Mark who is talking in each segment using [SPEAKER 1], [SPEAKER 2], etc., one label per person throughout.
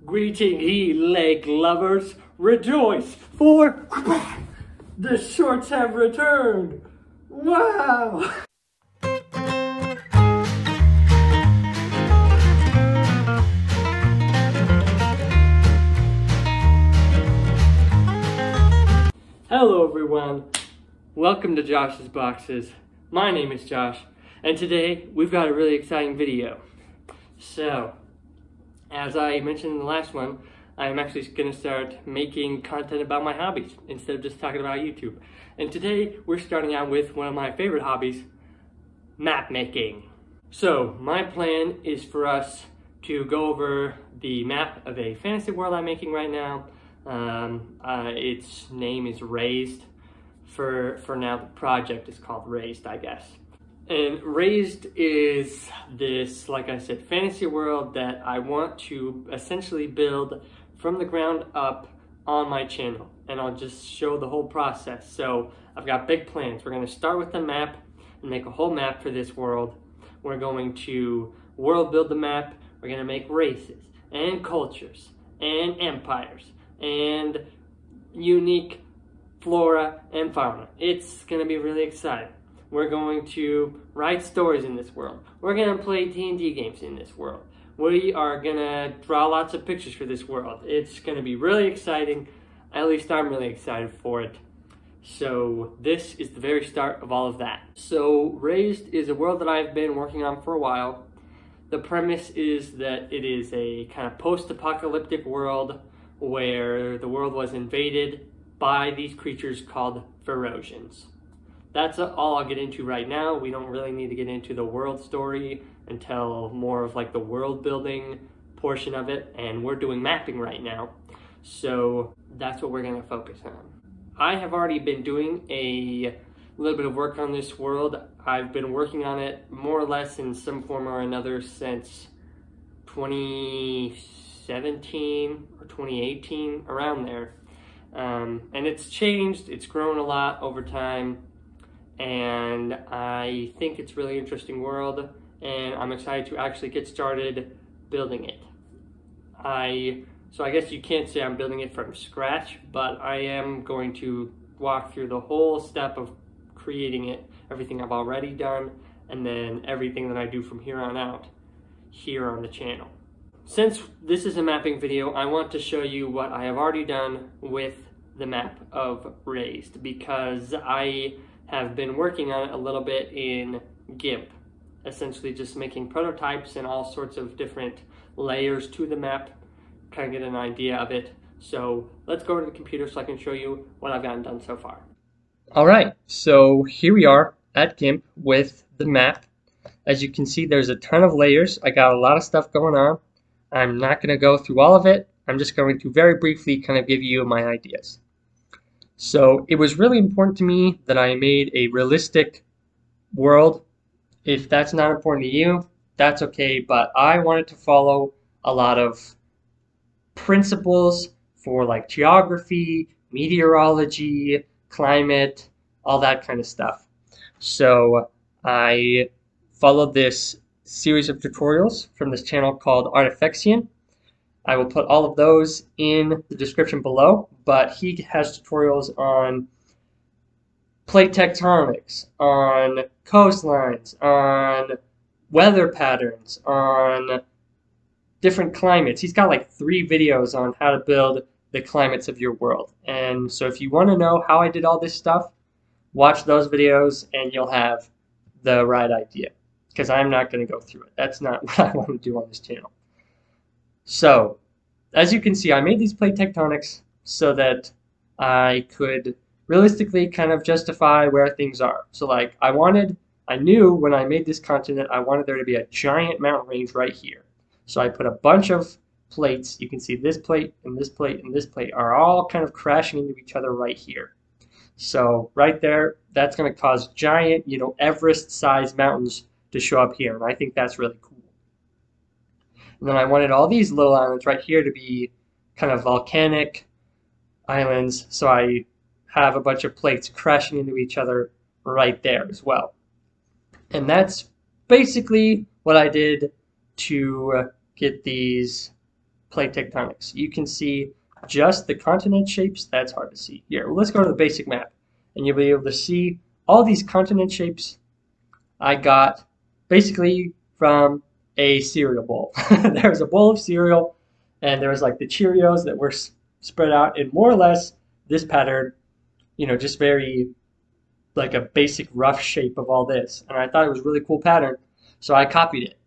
[SPEAKER 1] Greeting ye lake lovers, rejoice, for the shorts have returned. Wow! Hello everyone, welcome to Josh's Boxes. My name is Josh, and today we've got a really exciting video. So, as I mentioned in the last one, I'm actually going to start making content about my hobbies instead of just talking about YouTube. And today we're starting out with one of my favorite hobbies, map making. So, my plan is for us to go over the map of a fantasy world I'm making right now. Its name is Razed. For now, the project is called Razed, I guess. And Razed is this, like I said, fantasy world that I want to essentially build from the ground up on my channel. And I'll just show the whole process. So I've got big plans. We're going to start with the map and make a whole map for this world. We're going to world build the map. We're going to make races and cultures and empires and unique flora and fauna. It's going to be really exciting. We're going to write stories in this world. We're going to play D&D games in this world. We are going to draw lots of pictures for this world. It's going to be really exciting. At least I'm really excited for it. So this is the very start of all of that. So Razed is a world that I've been working on for a while. The premise is that it is a kind of post-apocalyptic world where the world was invaded by these creatures called Verosians. That's all I'll get into right now. We don't really need to get into the world story until more of like the world building portion of it, and we're doing mapping right now. So that's what we're going to focus on. I have already been doing a little bit of work on this world. I've been working on it more or less in some form or another since 2017 or 2018, around there. And it's changed, it's grown a lot over time, and I think it's a really interesting world, and I'm excited to actually get started building it. So I guess you can't say I'm building it from scratch, but I am going to walk through the whole step of creating it, everything I've already done, and then everything that I do from here on out here on the channel. Since this is a mapping video, I want to show you what I have already done with the map of Razed, because I have been working on it a little bit in GIMP, essentially just making prototypes and all sorts of different layers to the map, kind of get an idea of it. So let's go to the computer so I can show you what I've gotten done so far. Alright, so here we are at GIMP with the map. As you can see, there's a ton of layers. I got a lot of stuff going on. I'm not going to go through all of it. I'm just going to very briefly kind of give you my ideas. So it was really important to me that I made a realistic world. If that's not important to you, that's okay, but I wanted to follow a lot of principles for like geography, meteorology, climate, all that kind of stuff. So I followed this series of tutorials from this channel called Artifexian. I will put all of those in the description below, but he has tutorials on plate tectonics, on coastlines, on weather patterns, on different climates. He's got like 3 videos on how to build the climates of your world. And so if you want to know how I did all this stuff, watch those videos and you'll have the right idea, because I'm not going to go through it. That's not what I want to do on this channel. So, as you can see, I made these plate tectonics so that I could realistically kind of justify where things are. So like, I knew when I made this continent, I wanted there to be a giant mountain range right here. So I put a bunch of plates. You can see this plate and this plate and this plate are all kind of crashing into each other right here. So right there, that's going to cause giant, Everest-sized mountains to show up here, and I think that's really cool. And then I wanted all these little islands right here to be kind of volcanic islands, so I have a bunch of plates crashing into each other right there as well. And that's basically what I did to get these plate tectonics. You can see just the continent shapes. That's hard to see. Here, well, let's go to the basic map, and you'll be able to see all these continent shapes I got basically from a cereal bowl. There was a bowl of cereal, and there was like the Cheerios that were spread out in more or less this pattern, you know, just very like a basic rough shape of all this. And I thought it was a really cool pattern, so I copied it.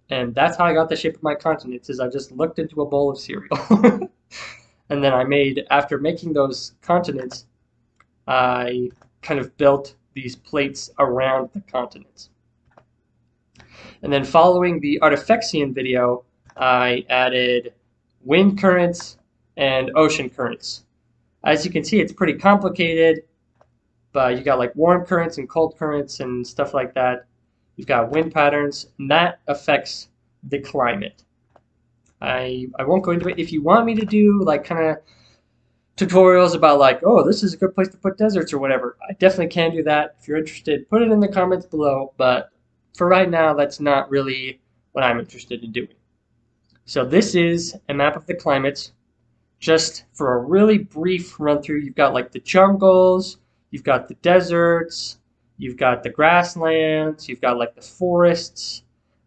[SPEAKER 1] And that's how I got the shape of my continents, is I just looked into a bowl of cereal. And then I made, after making those continents, I kind of built these plates around the continents. And then following the Artifactian video, I added wind currents and ocean currents. As you can see, it's pretty complicated, but you got like warm currents and cold currents and stuff like that. You've got wind patterns, and that affects the climate. I won't go into it. If you want me to do like kind of tutorials about like, oh, this is a good place to put deserts or whatever, I definitely can do that. If you're interested, put it in the comments below, but for right now, that's not really what I'm interested in doing. So this is a map of the climates. Just for a really brief run through, you've got like the jungles, you've got the deserts, you've got the grasslands, you've got like the forests,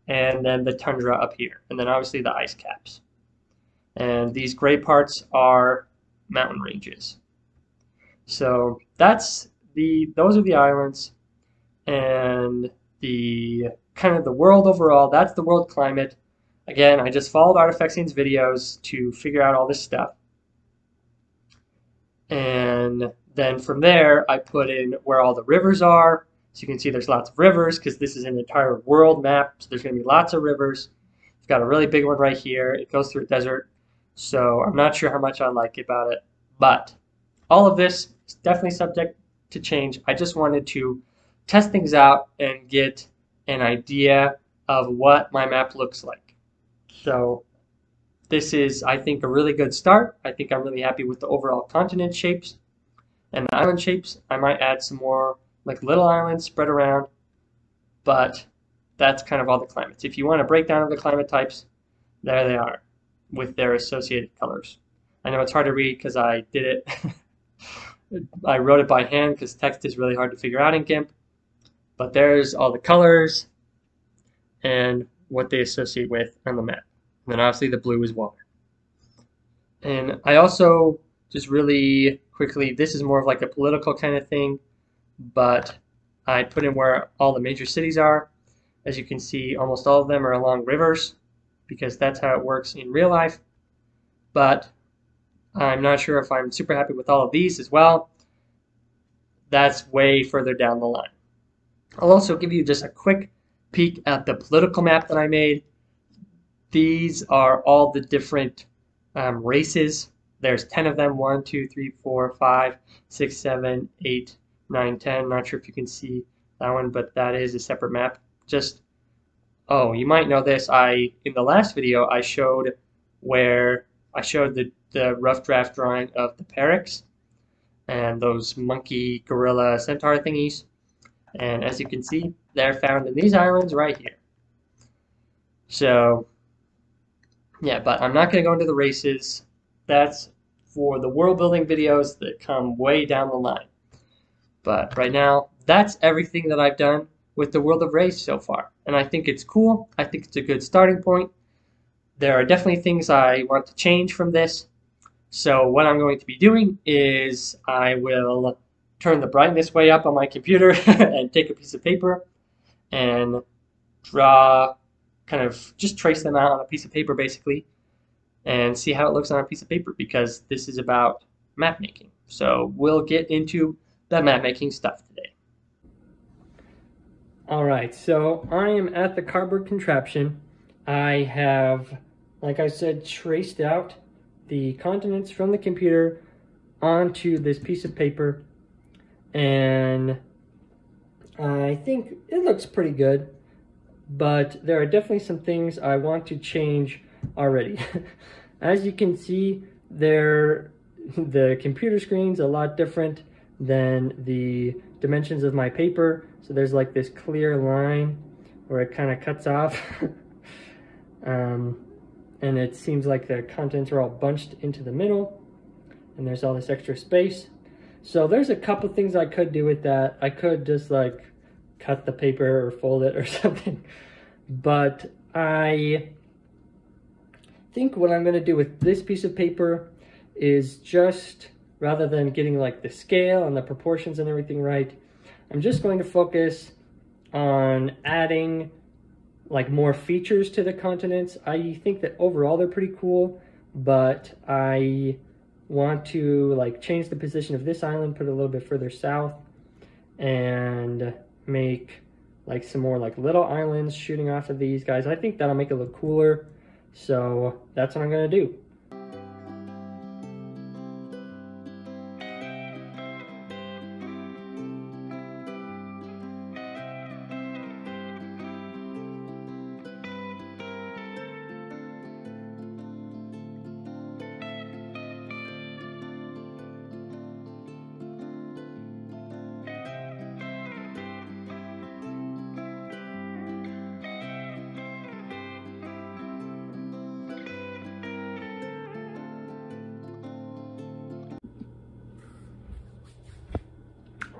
[SPEAKER 1] and then the tundra up here, and then obviously the ice caps. And these gray parts are mountain ranges. So those are the islands, and the kind of the world overall. That's the world climate. Again, I just followed Artifactian's videos to figure out all this stuff. And then from there, I put in where all the rivers are. So you can see there's lots of rivers because this is an entire world map. So there's going to be lots of rivers. You've got a really big one right here. It goes through a desert. So I'm not sure how much I like about it. But all of this is definitely subject to change. I just wanted to test things out and get an idea of what my map looks like. So this is, I think, a really good start. I think I'm really happy with the overall continent shapes and the island shapes. I might add some more like little islands spread around, but that's kind of all the climates. If you want a breakdown of the climate types, there they are with their associated colors. I know it's hard to read because I did it. I wrote it by hand because text is really hard to figure out in GIMP. But there's all the colors and what they associate with on the map. And then obviously the blue is water. And I also just really quickly, this is more of like a political kind of thing, but I put in where all the major cities are. As you can see, almost all of them are along rivers because that's how it works in real life. But I'm not sure if I'm super happy with all of these as well. That's way further down the line. I'll also give you just a quick peek at the political map that I made. These are all the different races. There's 10 of them. 1, 2, 3, 4, 5, 6, 7, 8, 9, 10. Not sure if you can see that one, but that is a separate map. Just, oh, you might know this. In the last video, I showed the rough draft drawing of the Perex and those monkey, gorilla, centaur thingies. And as you can see, they're found in these islands right here. So, yeah, but I'm not going to go into the races. That's for the world building videos that come way down the line. But right now, that's everything that I've done with the World of Razed so far. And I think it's cool. I think it's a good starting point. There are definitely things I want to change from this. So what I'm going to be doing is I will turn the brightness way up on my computer and take a piece of paper and draw, kind of just trace them out on a piece of paper basically and see how it looks on a piece of paper, because this is about map making. So we'll get into the map making stuff today. Alright, so I am at the cardboard contraption. I have, like I said, traced out the continents from the computer onto this piece of paper, and I think it looks pretty good, but there are definitely some things I want to change already. As you can see, the computer screen's a lot different than the dimensions of my paper, so there's like this clear line where it kind of cuts off. and it seems like the contents are all bunched into the middle, and there's all this extra space. So there's a couple things I could do with that. I could just like cut the paper or fold it or something, but I think what I'm gonna do with this piece of paper is just, rather than getting like the scale and the proportions and everything right, I'm just going to focus on adding like more features to the continents. I think that overall they're pretty cool, but I want to like change the position of this island, put it a little bit further south, and make like some more like little islands shooting off of these guys. I think that'll make it look cooler. So that's what I'm gonna do.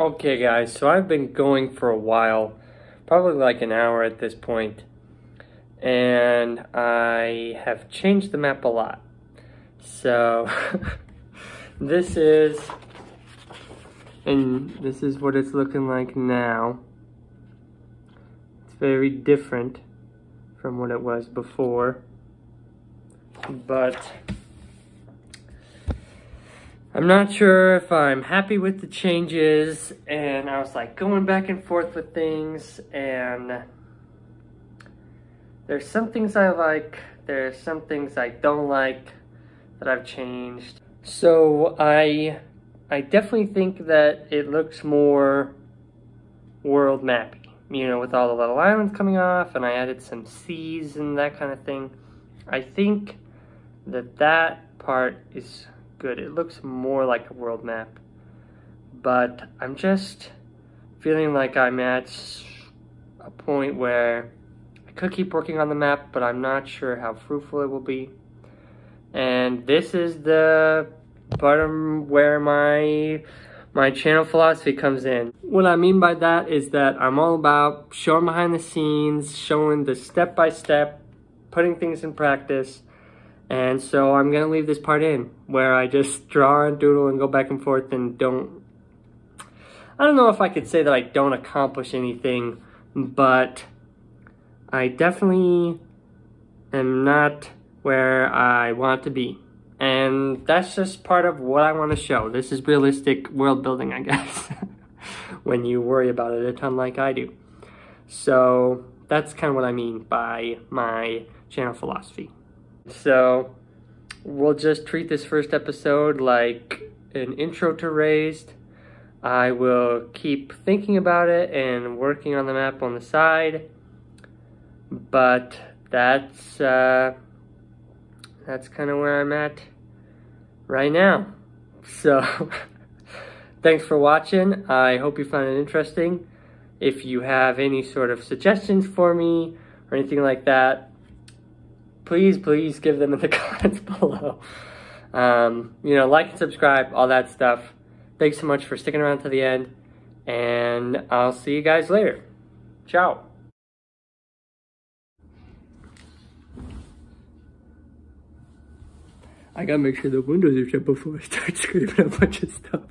[SPEAKER 1] Okay guys, so I've been going for a while, probably like an hour at this point, and I have changed the map a lot. So this is what it's looking like now. It's very different from what it was before, but I'm not sure if I'm happy with the changes, and I was like going back and forth with things, and there's some things I like, there's some things I don't like that I've changed. So I definitely think that it looks more world mappy, you know, with all the little islands coming off, and I added some seas and that kind of thing. I think that that part is good. It looks more like a world map, but I'm just feeling like I'm at a point where I could keep working on the map, but I'm not sure how fruitful it will be. And this is the part where my channel philosophy comes in. What I mean by that is that I'm all about showing behind the scenes, showing the step-by-step, putting things in practice. And so I'm gonna leave this part in, where I just draw and doodle and go back and forth and I don't know if I could say that I don't accomplish anything, but I definitely am not where I want to be. And that's just part of what I want to show. This is realistic world building, I guess, when you worry about it a ton like I do. So that's kind of what I mean by my channel philosophy. So we'll just treat this first episode like an intro to Razed. I will keep thinking about it and working on the map on the side, but that's kind of where I'm at right now. So thanks for watching. I hope you found it interesting. If you have any sort of suggestions for me or anything like that, please give them in the comments below. You know, like and subscribe, all that stuff. Thanks so much for sticking around to the end, and I'll see you guys later. Ciao. I gotta make sure the windows are shut before I start screaming a bunch of stuff.